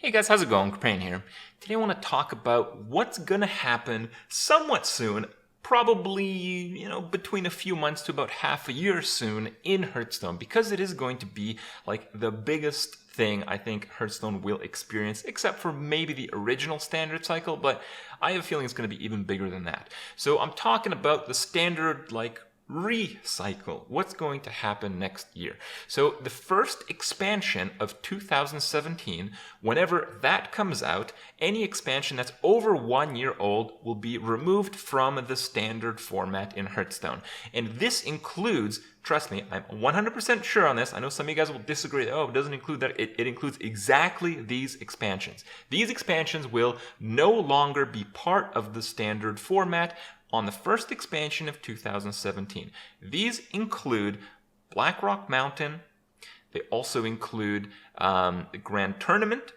Hey guys, how's it going? Kripparrian here. Today I want to talk about what's going to happen somewhat soon, probably, between a few months to about half a year soon in Hearthstone, because it is going to be like the biggest thing I think Hearthstone will experience, except for maybe the original standard cycle, but I have a feeling it's going to be even bigger than that. So I'm talking about the standard, recycle. What's going to happen next year? So the first expansion of 2017, whenever that comes out, any expansion that's over 1 year old will be removed from the standard format in Hearthstone. And this includes, trust me, I'm 100% sure on this. I know some of you guys will disagree. Oh, it doesn't include that. It includes exactly these expansions. These expansions will no longer be part of the standard format on the first expansion of 2017. These include Blackrock Mountain, they also include the Grand Tournament,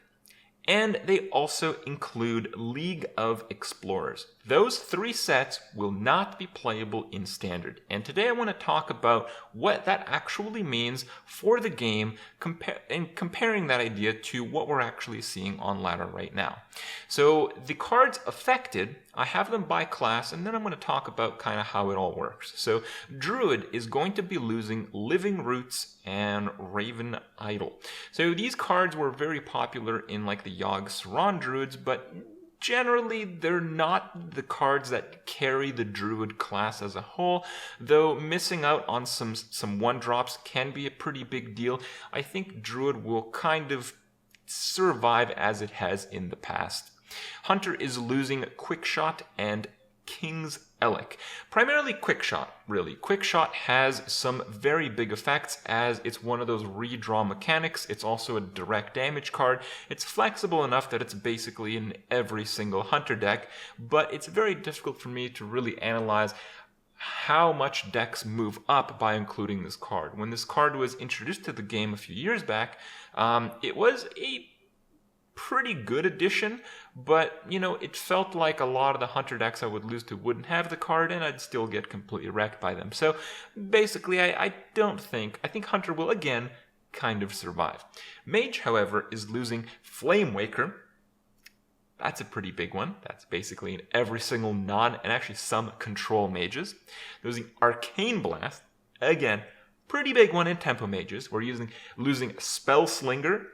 and they also include League of Explorers. Those three sets will not be playable in Standard. And today I want to talk about what that actually means for the game and comparing that idea to what we're actually seeing on ladder right now. So the cards affected, I have them by class, and then I'm going to talk about kind of how it all works. So Druid is going to be losing Living Roots and Raven Idol. So these cards were very popular in like the Yogg-Saron Druids, but generally, they're not the cards that carry the Druid class as a whole, though missing out on some one-drops can be a pretty big deal. I think Druid will kind of survive as it has in the past. Hunter is losing Quickshot and King's Elec. Primarily Quickshot, really. Quickshot has some very big effects as it's one of those redraw mechanics. It's also a direct damage card. It's flexible enough that it's basically in every single Hunter deck, but it's very difficult for me to really analyze how much decks move up by including this card. When this card was introduced to the game a few years back, it was a pretty good addition, but it felt like a lot of the Hunter decks I would lose to wouldn't have the card, and I'd still get completely wrecked by them. So basically, I think Hunter will again kind of survive. Mage, however, is losing Flame Waker. That's a pretty big one. That's basically in every single and actually some control mages. Losing Arcane Blast, again, pretty big one in Tempo mages. We're losing Spell Slinger,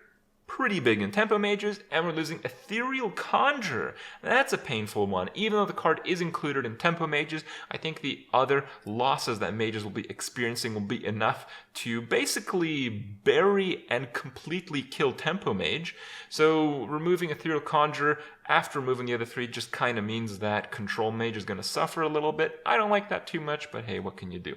pretty big in Tempo mages, and we're losing Ethereal Conjurer. That's a painful one. Even though the card is included in Tempo mages, I think the other losses that mages will be experiencing will be enough to basically bury and completely kill Tempo mage. So removing Ethereal Conjurer after removing the other three just kind of means that Control Mage is going to suffer a little bit. I don't like that too much, but hey, what can you do?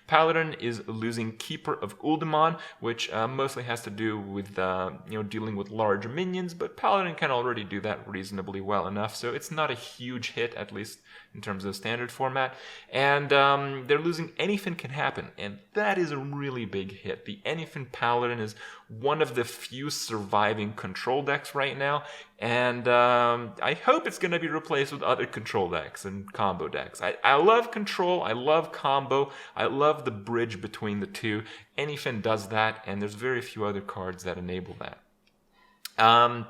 Paladin is losing Keeper of Uldaman, which mostly has to do with dealing with large minions, but Paladin can already do that reasonably well enough, so it's not a huge hit, at least in terms of the standard format. And they're losing Anyfin Can Happen, and that is a really big hit. The Anyfin Paladin is one of the few surviving control decks right now, and I hope it's going to be replaced with other control decks and combo decks. I love control, I love combo, I love the bridge between the two. Anyfin does that, and there's very few other cards that enable that.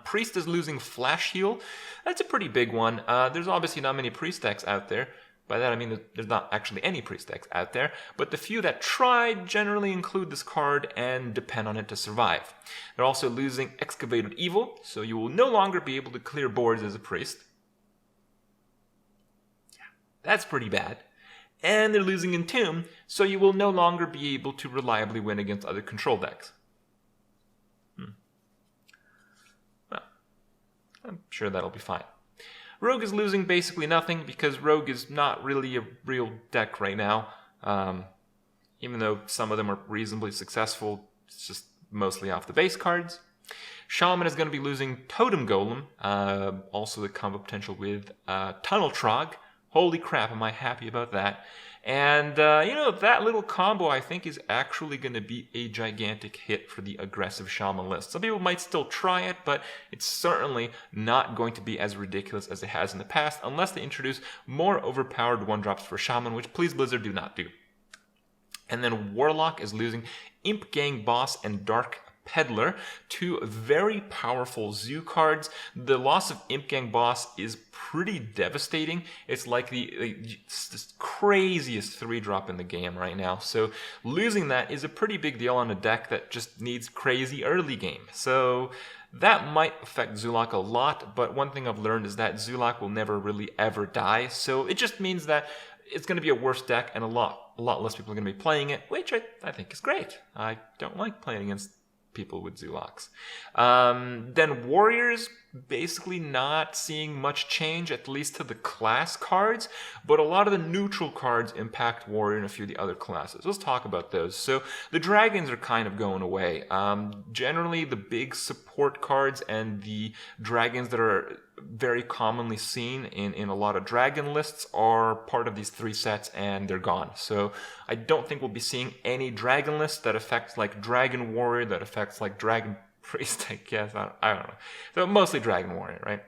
Priest is losing Flash Heal. That's a pretty big one. There's obviously not many Priest decks out there. By that I mean there's not actually any Priest decks out there, but the few that try generally include this card and depend on it to survive. They're also losing Excavated Evil, so you will no longer be able to clear boards as a Priest. Yeah, that's pretty bad. And they're losing Entomb, so you will no longer be able to reliably win against other control decks. Well, I'm sure that'll be fine. Rogue is losing basically nothing because Rogue is not really a real deck right now. Even though some of them are reasonably successful, it's just mostly off the base cards. Shaman is going to be losing Totem Golem, also the combo potential with Tunnel Trog. Holy crap, am I happy about that. And, that little combo I think is actually going to be a gigantic hit for the aggressive Shaman list. Some people might still try it, but it's certainly not going to be as ridiculous as it has in the past, unless they introduce more overpowered one-drops for Shaman, which please Blizzard do not do. And then Warlock is losing Imp Gang Boss and Dark Peddler, two very powerful zoo cards. The loss of Imp Gang Boss is pretty devastating. It's like it's the craziest 3-drop in the game right now. So losing that is a pretty big deal on a deck that just needs crazy early game. So that might affect Zulak a lot, but one thing I've learned is that Zulak will never really ever die. So it just means that it's going to be a worse deck and a lot less people are going to be playing it, which I think is great. I don't like playing against people with Zulaks. Then Warriors, basically not seeing much change, at least to the class cards, but a lot of the neutral cards impact Warrior and a few of the other classes. Let's talk about those. So the Dragons are kind of going away. Generally, the big support cards and the Dragons that are very commonly seen in a lot of Dragon lists are part of these 3 sets, and they're gone. So I don't think we'll be seeing any Dragon lists that affects like Dragon Warrior, that affects like Dragon Priest, I guess. I don't know. So mostly Dragon Warrior, right?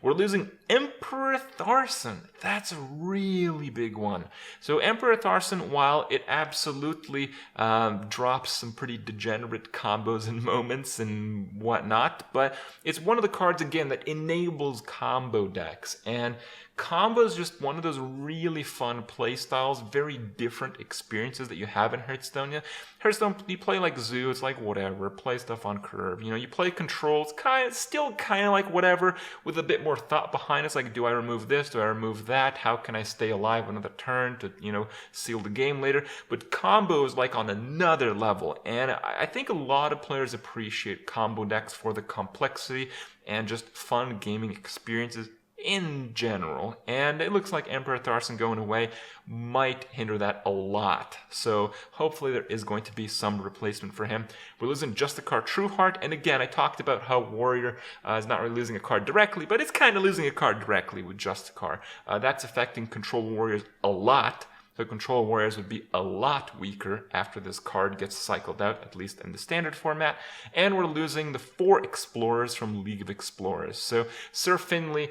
We're losing Emperor Tharson. That's a really big one. So Emperor Tharson, while it absolutely drops some pretty degenerate combos and moments and whatnot, but it's one of the cards, again, that enables combo decks. And combo is just one of those really fun play styles, very different experiences that you have in Hearthstone. Yeah, Hearthstone, you play like Zoo, it's like whatever, play stuff on curve. You know, you play controls, still kind of like whatever, with a bit more thought behind it. It's like, do I remove this? Do I remove that? How can I stay alive another turn to, you know, seal the game later? But combo is like on another level, and I think a lot of players appreciate combo decks for the complexity and just fun gaming experiences in general, and it looks like Emperor Tharson going away might hinder that a lot. So hopefully there is going to be some replacement for him. We're losing Justicar Trueheart, and again, I talked about how Warrior is not really losing a card directly, but it's kind of losing a card directly with Justicar. That's affecting Control Warriors a lot. So Control Warriors would be a lot weaker after this card gets cycled out, at least in the standard format. And we're losing the 4 Explorers from League of Explorers. So Sir Finley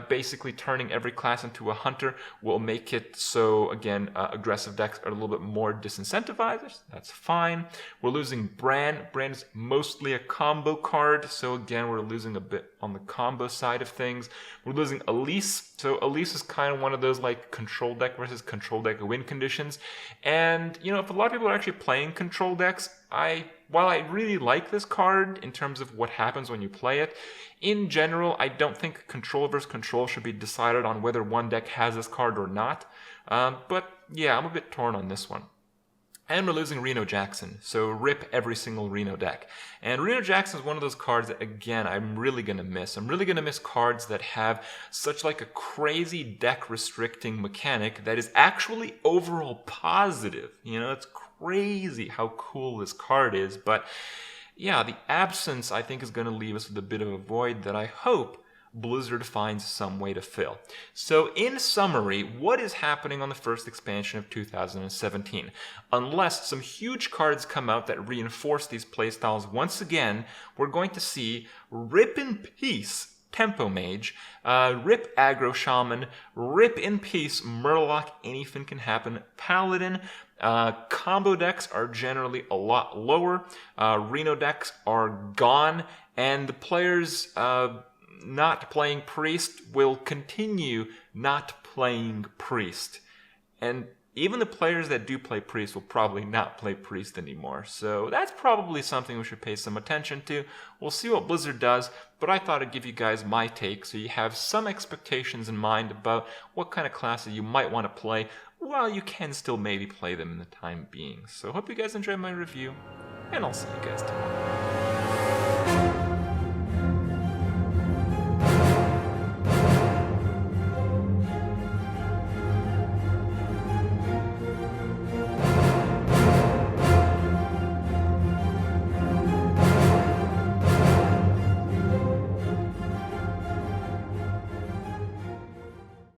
basically turning every class into a hunter will make it so, again, aggressive decks are a little bit more disincentivized. That's fine. We're losing Bran. Bran is mostly a combo card, so again, we're losing a bit on the combo side of things. We're losing Elise. So Elise is kind of one of those like control deck versus control deck win conditions. And, you know, if a lot of people are actually playing control decks, while I really like this card in terms of what happens when you play it, in general, I don't think control versus control should be decided on whether one deck has this card or not. But yeah, I'm a bit torn on this one. And we're losing Reno Jackson, so rip every single Reno deck. And Reno Jackson is one of those cards that, again, I'm really going to miss. I'm really going to miss cards that have such like a crazy deck restricting mechanic that is actually overall positive. You know, it's crazy how cool this card is. But yeah, the absence, I think, is going to leave us with a bit of a void that I hope Blizzard finds some way to fill. So in summary, what is happening on the first expansion of 2017? Unless some huge cards come out that reinforce these playstyles once again, we're going to see Rip in Peace Tempo Mage, Rip Aggro Shaman, Rip in Peace Murloc, anything can happen, Paladin. Combo decks are generally a lot lower. Reno decks are gone, and the players not playing Priest will continue not playing Priest. And even the players that do play Priest will probably not play Priest anymore. So that's probably something we should pay some attention to. We'll see what Blizzard does, but I thought I'd give you guys my take so you have some expectations in mind about what kind of classes you might want to play while you can still maybe play them in the time being. So hope you guys enjoyed my review, and I'll see you guys tomorrow.